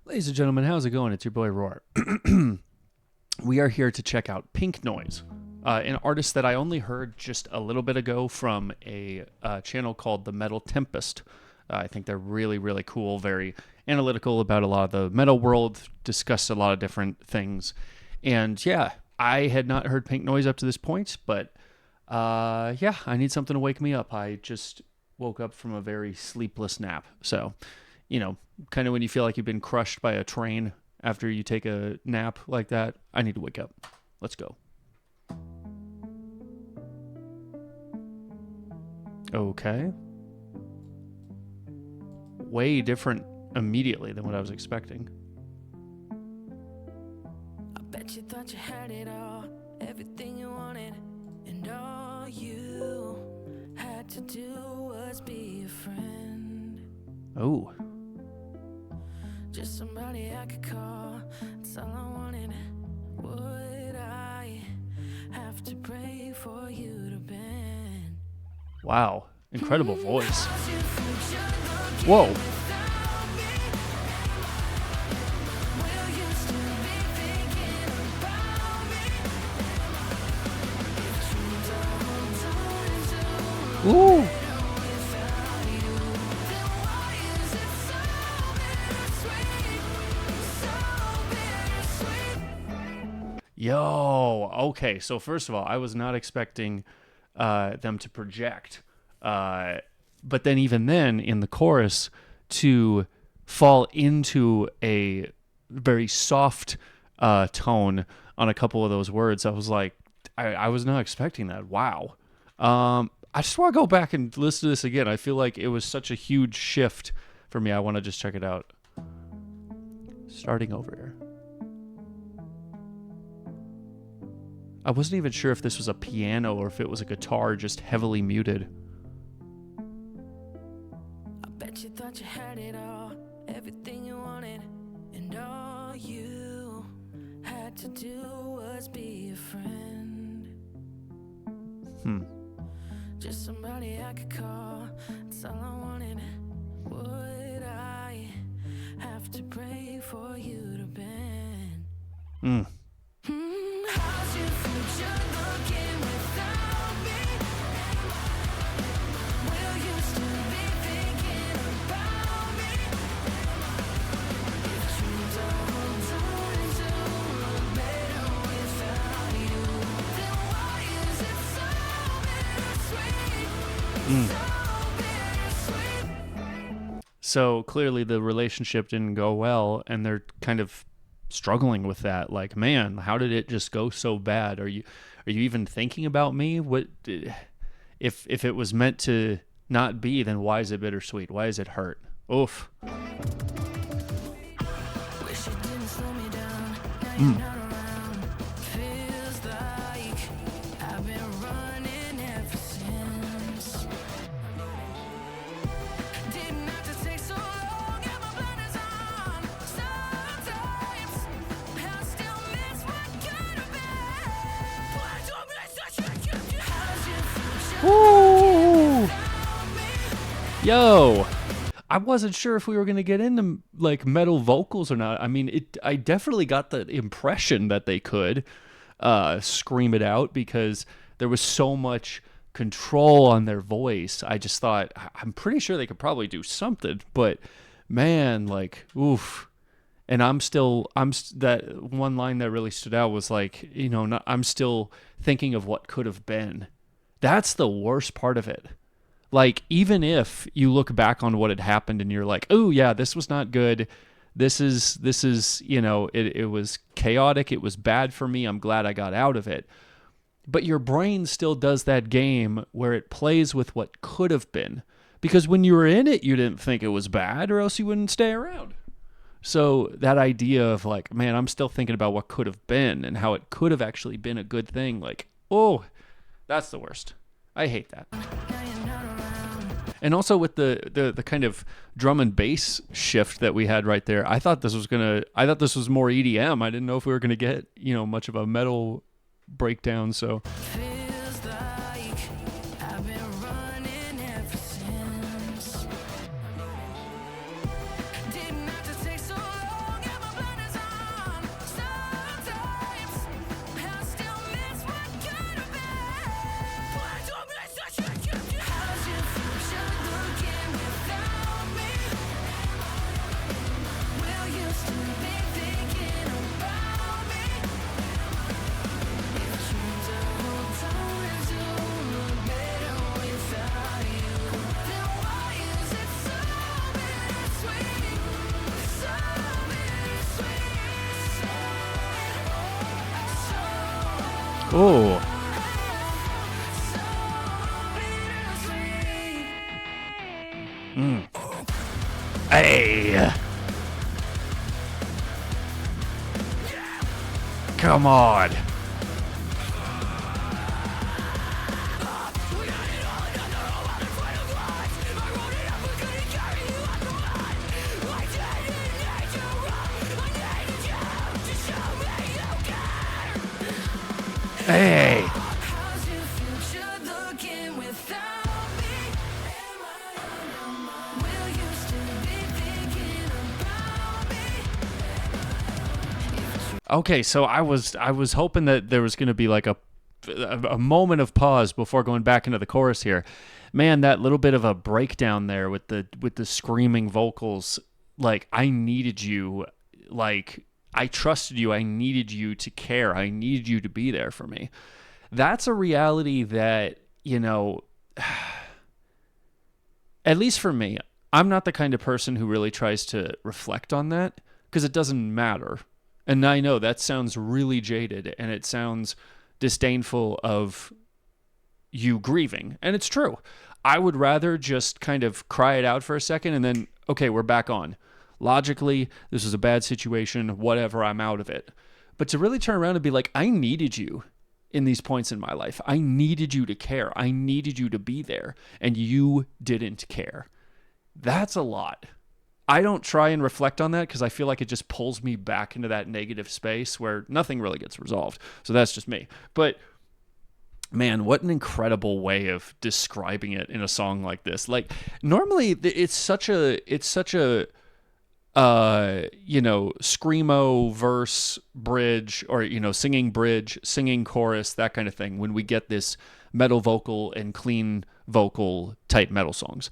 Ladies and gentlemen, how's it going? It's your boy Roar. We are here to check out Pink Noise, an artist that I only heard just a little bit ago from a channel called The Metal Tempest. I think they're really, really cool, very analytical about a lot of the metal world, discuss a lot of different things. And yeah, I had not heard Pink Noise up to this point, but yeah, I need something to wake me up. I just woke up from a very sleepless nap. So, you know, kind of when you feel like you've been crushed by a train after you take a nap like that, I need to wake up. Let's go. Okay. Way different immediately than what I was expecting. I bet you thought you had it all, everything you wanted, and all you had to do was be a friend. Oh. Just somebody I could call, that's all I wanted. Would I have to pray for you to bend? Wow. Incredible voice. Whoa. Ooh. Yo, okay. So first of all, I was not expecting them to project, but then even then in the chorus to fall into a very soft tone on a couple of those words. I was like, I was not expecting that. Wow. I just want to go back and listen to this again. I feel like it was such a huge shift for me. I want to just check it out. Starting over here. I wasn't even sure if this was a piano or if it was a guitar just heavily muted. I bet you thought you had it all, everything you wanted, and all you had to do was be a friend. Just somebody I could call, that's all I wanted. Would I have to pray for you to bend? How's your future looking without me? Will you still be thinking about me? If dreams are holding to look better without you, then why is it so bittersweet? So clearly the relationship didn't go well, and they're kind of struggling with that. Like, man, how did it just go so bad? Are you even thinking about me? What if it was meant to not be, then why is it bittersweet? Why is it hurt? Oof. Wish you didn't slow me down. Now you're not around. Feels like I've been running ever since. Didn't have to take so long. Got my blinders on. Sometimes I still miss what could have been. But I told me that's such a good. How's your future? Ooh. Yo. I wasn't sure if we were going to get into like metal vocals or not. I mean, I definitely got the impression that they could scream it out because there was so much control on their voice. I just thought, I'm pretty sure they could probably do something, but man, like, oof. And that one line that really stood out was like, you know, I'm still thinking of what could have been. That's the worst part of it. Like, even if you look back on what had happened and you're like, oh yeah, this was not good. This is, you know, it was chaotic. It was bad for me. I'm glad I got out of it. But your brain still does that game where it plays with what could have been. Because when you were in it, you didn't think it was bad, or else you wouldn't stay around. So that idea of like, man, I'm still thinking about what could have been and how it could have actually been a good thing. Like, oh, that's the worst. I hate that. And also with the kind of drum and bass shift that we had right there, I thought this was more EDM. I didn't know if we were gonna get, you know, much of a metal breakdown. So Feels like I've been running ever since. Didn't have to take so long. Oh. Hey. Come on. Hey. How's your future looking without me? Am I on your mind? Will you still be thinking about me? Okay, so I was hoping that there was going to be like a moment of pause before going back into the chorus here. Man, that little bit of a breakdown there with the screaming vocals, like I needed you, like I trusted you, I needed you to care, I needed you to be there for me. That's a reality that, at least for me, I'm not the kind of person who really tries to reflect on that because it doesn't matter. And I know that sounds really jaded and it sounds disdainful of you grieving. And it's true. I would rather just kind of cry it out for a second and then, okay, we're back on. Logically, this is a bad situation, whatever, I'm out of it. But to really turn around and be like, I needed you in these points in my life. I needed you to care. I needed you to be there. And you didn't care. That's a lot. I don't try and reflect on that because I feel like it just pulls me back into that negative space where nothing really gets resolved. So that's just me. But man, what an incredible way of describing it in a song like this. Like normally it's such a screamo verse bridge or singing bridge, singing chorus, that kind of thing when we get this metal vocal and clean vocal type metal songs.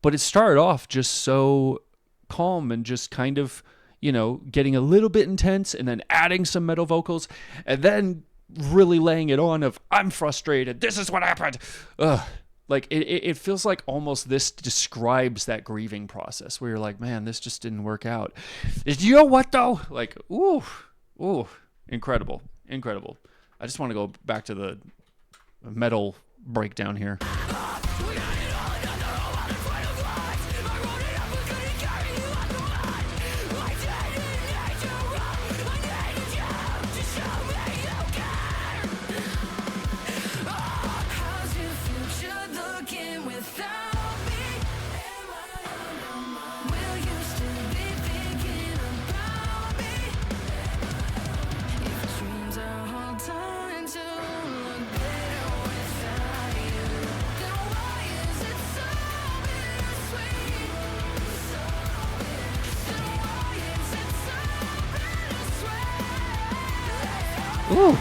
But it started off just so calm and just kind of, getting a little bit intense and then adding some metal vocals and then really laying it on of I'm frustrated. This is what happened. Ugh. Like it feels like almost this describes that grieving process where you're like, man, this just didn't work out. You know what though? Like, ooh, incredible. I just want to go back to the metal breakdown here. Ooh.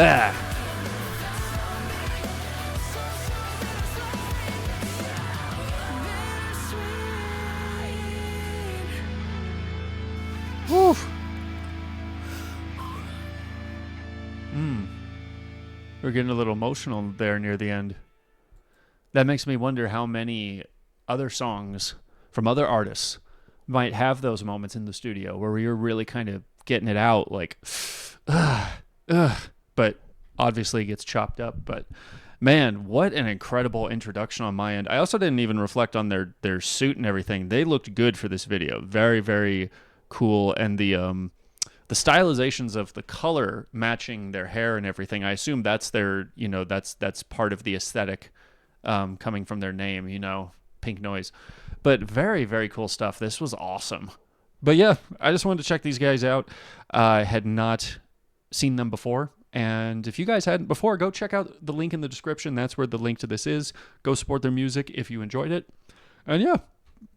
Ah. Woo. We're getting a little emotional there near the end. That makes me wonder how many other songs from other artists might have those moments in the studio where you're really kind of getting it out like, but obviously it gets chopped up. But man, what an incredible introduction on my end. I also didn't even reflect on their suit and everything. They looked good for this video. Very, very cool. And the stylizations of the color matching their hair and everything, I assume that's their, that's part of the aesthetic coming from their name, Pink Noise. But very, very cool stuff. This was awesome. But yeah, I just wanted to check these guys out. I had not seen them before. And if you guys hadn't before, go check out the link in the description. That's where the link to this is. Go support their music if you enjoyed it. And yeah,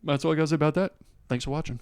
that's all I got to say about that. Thanks for watching.